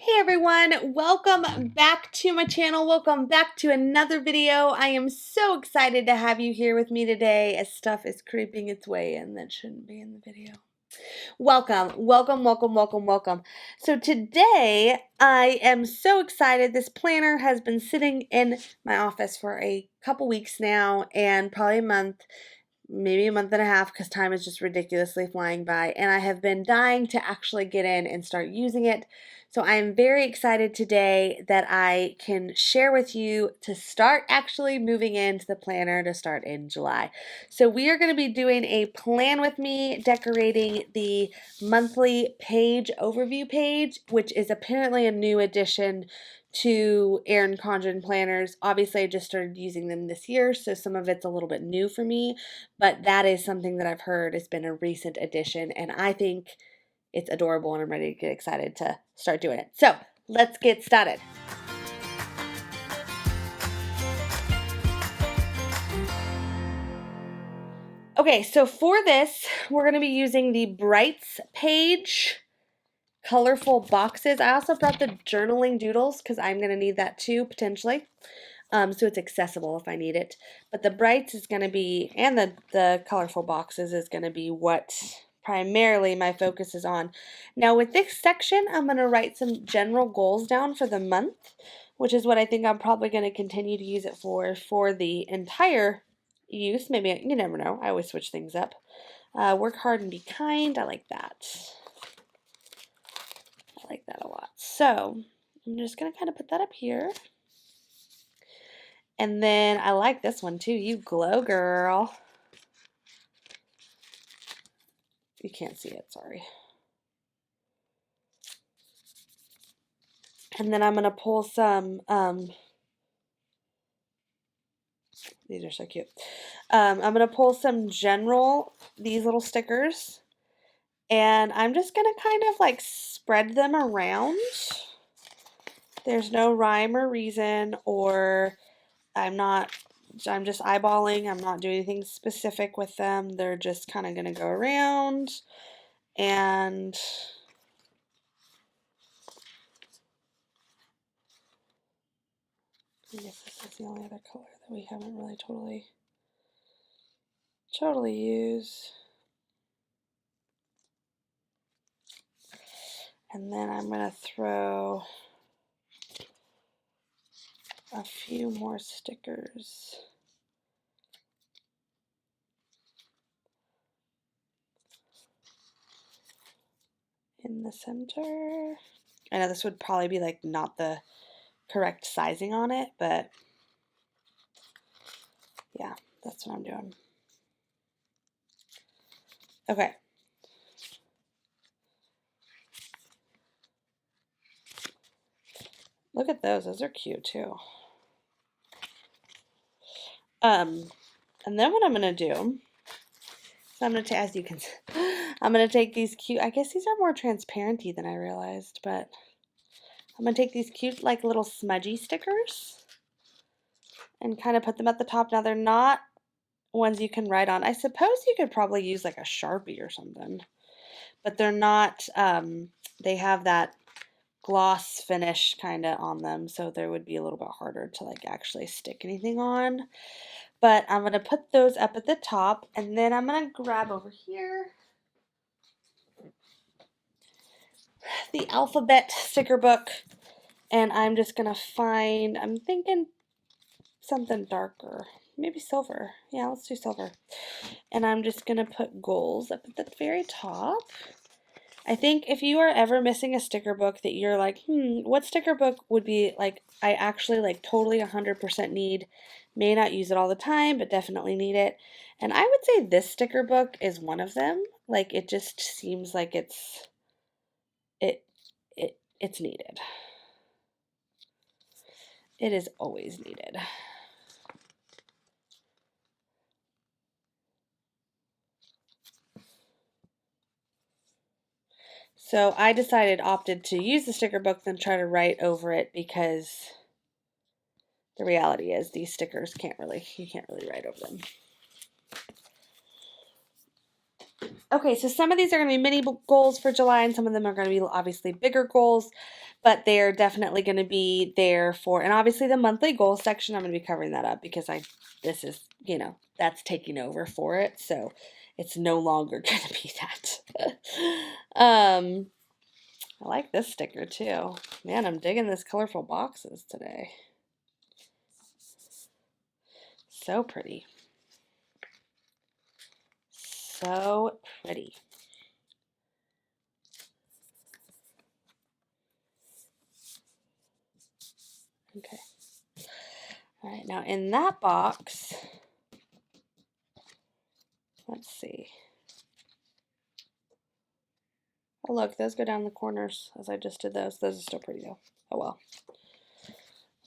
Hey everyone, welcome back to my channel. Welcome back to another video. I am so excited to have you here with me today as stuff is creeping its way in that shouldn't be in the video. Welcome, welcome, welcome, welcome, welcome. So today I am so excited. This planner has been sitting in my office for a couple weeks now and probably a month, maybe a month and a half, because time is just ridiculously flying by, and I have been dying to actually get in and start using it. So I am very excited today that I can share with you to start actually moving into the planner to start in July. So we are going to be doing a plan with me, decorating the monthly page overview page, which is apparently a new addition to Erin Condren planners. Obviously, I just started using them this year, so some of it's a little bit new for me, but that is something that I've heard has been a recent addition, and I think it's adorable, and I'm ready to get excited to start doing it. So let's get started. Okay, so for this, we're going to be using the Brights page colorful boxes. I also brought the journaling doodles because I'm going to need that too, potentially. So it's accessible if I need it. But the Brights is going to be, and the colorful boxes is going to be what primarily my focus is on. Now with this section, I'm going to write some general goals down for the month, which is what I think I'm probably going to continue to use it for the entire use. Maybe, you never know. I always switch things up. Work hard and be kind. I like that. I like that a lot. So I'm just going to kind of put that up here. And then I like this one too. You glow, girl. You can't see it, sorry. And then I'm going to pull some, these are so cute. I'm going to pull some general, these little stickers. And I'm just going to kind of like spread them around. There's no rhyme or reason, or I'm just eyeballing. I'm not doing anything specific with them. They're just kind of going to go around. And I guess this is the only other color that we haven't really totally used. And then I'm going to throw a few more stickers. In the center. I know this would probably be like not the correct sizing on it, but yeah, that's what I'm doing. Okay. Look at those. Those are cute too. And then what I'm going to do, so I'm going to, as you can see, I'm going to take these cute, I guess these are more transparenty than I realized, but I'm going to take these cute like little smudgy stickers and kind of put them at the top. Now they're not ones you can write on. I suppose you could probably use like a Sharpie or something, but they're not, they have that gloss finish kind of on them, so they would be a little bit harder to like actually stick anything on. But I'm going to put those up at the top, and then I'm going to grab over here the alphabet sticker book, and I'm just going to find, I'm thinking something darker, maybe silver. Yeah, let's do silver. And I'm just going to put goals up at the very top. I think if you are ever missing a sticker book that you're like, what sticker book would be like, I actually like totally 100% need, may not use it all the time, but definitely need it. And I would say this sticker book is one of them. Like it just seems like it's needed. It is always needed. So I opted to use the sticker book than try to write over it, because the reality is these stickers you can't really write over them. Okay, so some of these are going to be mini goals for July, and some of them are going to be obviously bigger goals, but they're definitely going to be there for, and obviously the monthly goal section, I'm going to be covering that up because this is, that's taking over for it, so it's no longer going to be that. I like this sticker too. Man, I'm digging this colorful boxes today. So pretty. So pretty. Okay. All right, now in that box, let's see. Oh, look, those go down the corners as I just did those. Those are still pretty though. Oh well.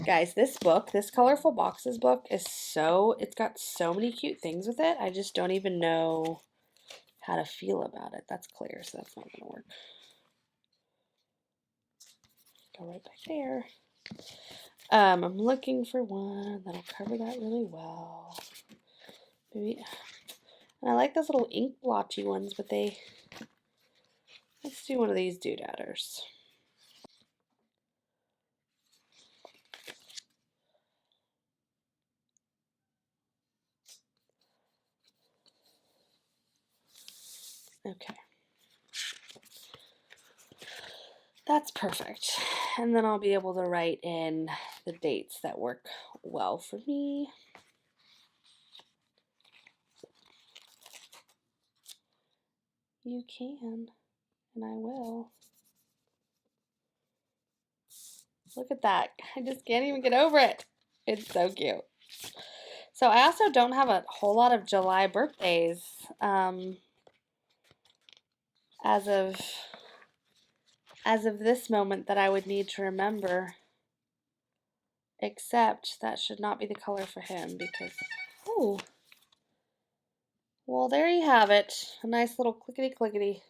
Guys, this book, this Colorful Boxes book is it's got so many cute things with it. I just don't even know how to feel about it. That's clear, so that's not going to work. Go right back there. I'm looking for one that'll cover that really well. Maybe, and I like those little ink blotchy ones, but let's do one of these doodadders. Okay. That's perfect. And then I'll be able to write in the dates that work well for me. You can, and I will. Look at that. I just can't even get over it. It's so cute. So I also don't have a whole lot of July birthdays as of this moment that I would need to remember. Except that should not be the color for him because, oh, well, there you have it. A nice little clickety clickety.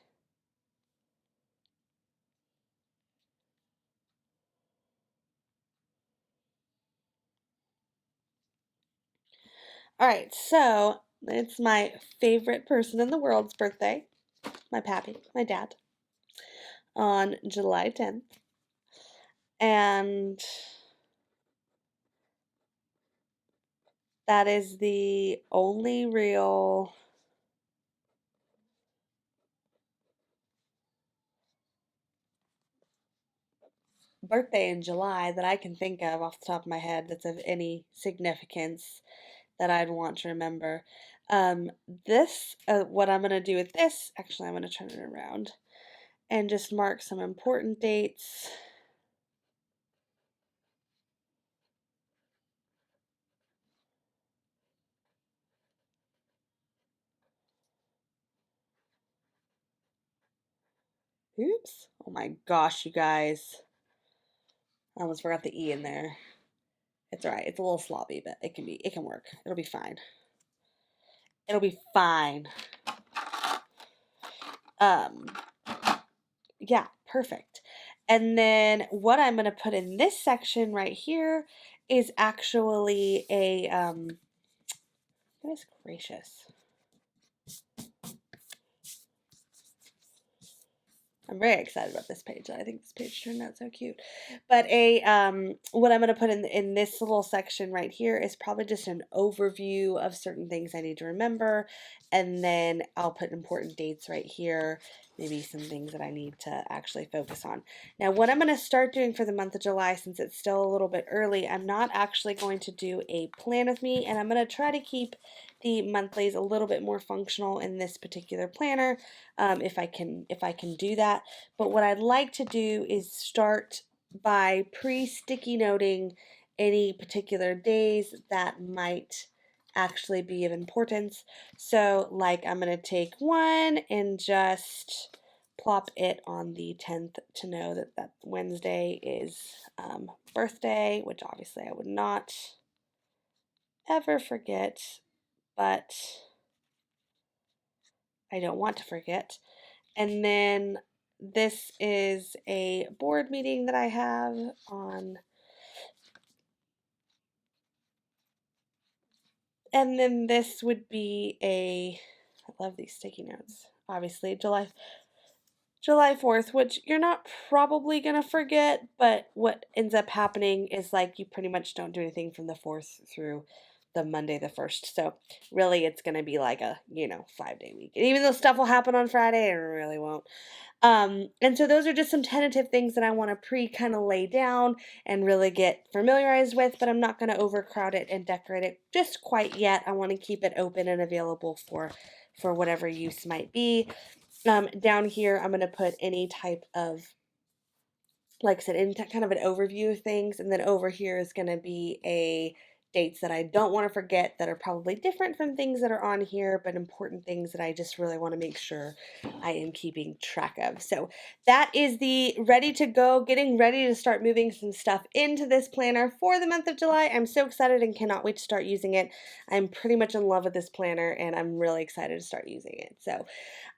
All right, so it's my favorite person in the world's birthday, my pappy, my dad, on July 10th. And that is the only real birthday in July that I can think of off the top of my head that's of any significance that I'd want to remember. What I'm going to do with this, actually, I'm going to turn it around and just mark some important dates. Oops. Oh my gosh, you guys. I almost forgot the E in there. It's all right. It's a little sloppy, but it can work. It'll be fine. It'll be fine. Yeah, perfect. And then what I'm going to put in this section right here is actually a, goodness gracious. I'm very excited about this page. I think this page turned out so cute. But what I'm going to put in this little section right here is probably just an overview of certain things I need to remember, and then I'll put important dates right here, maybe some things that I need to actually focus on. Now, what I'm going to start doing for the month of July, since it's still a little bit early, I'm not actually going to do a plan with me, and I'm going to try to keep the monthlies a little bit more functional in this particular planner, if I can do that. But what I'd like to do is start by pre-sticky noting any particular days that might actually be of importance. So like I'm going to take one and just plop it on the 10th to know that that Wednesday is birthday, which obviously I would not ever forget, but I don't want to forget. And then this is a board meeting that I have on, and then this would be I love these sticky notes. obviously July 4th, which you're not probably going to forget, but what ends up happening is like you pretty much don't do anything from the 4th through the Monday the 1st. So really it's going to be like a, 5-day week. And even though stuff will happen on Friday, it really won't. And so those are just some tentative things that I want to kind of lay down and really get familiarized with, but I'm not going to overcrowd it and decorate it just quite yet. I want to keep it open and available for whatever use might be. Down here, I'm going to put any type of, like I said, in kind of an overview of things. And then over here is going to be dates that I don't want to forget that are probably different from things that are on here, but important things that I just really want to make sure I am keeping track of. So that is the ready to go, getting ready to start moving some stuff into this planner for the month of July. I'm so excited and cannot wait to start using it. I'm pretty much in love with this planner and I'm really excited to start using it. So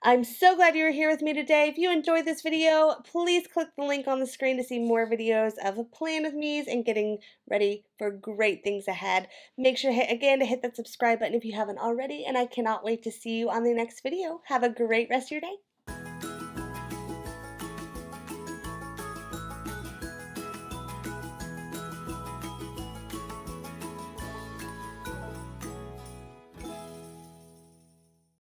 I'm so glad you were here with me today. If you enjoyed this video, please click the link on the screen to see more videos of Plan With Me's and getting ready for great things ahead. Make sure, again, to hit that subscribe button if you haven't already, and I cannot wait to see you on the next video. Have a great rest of your day.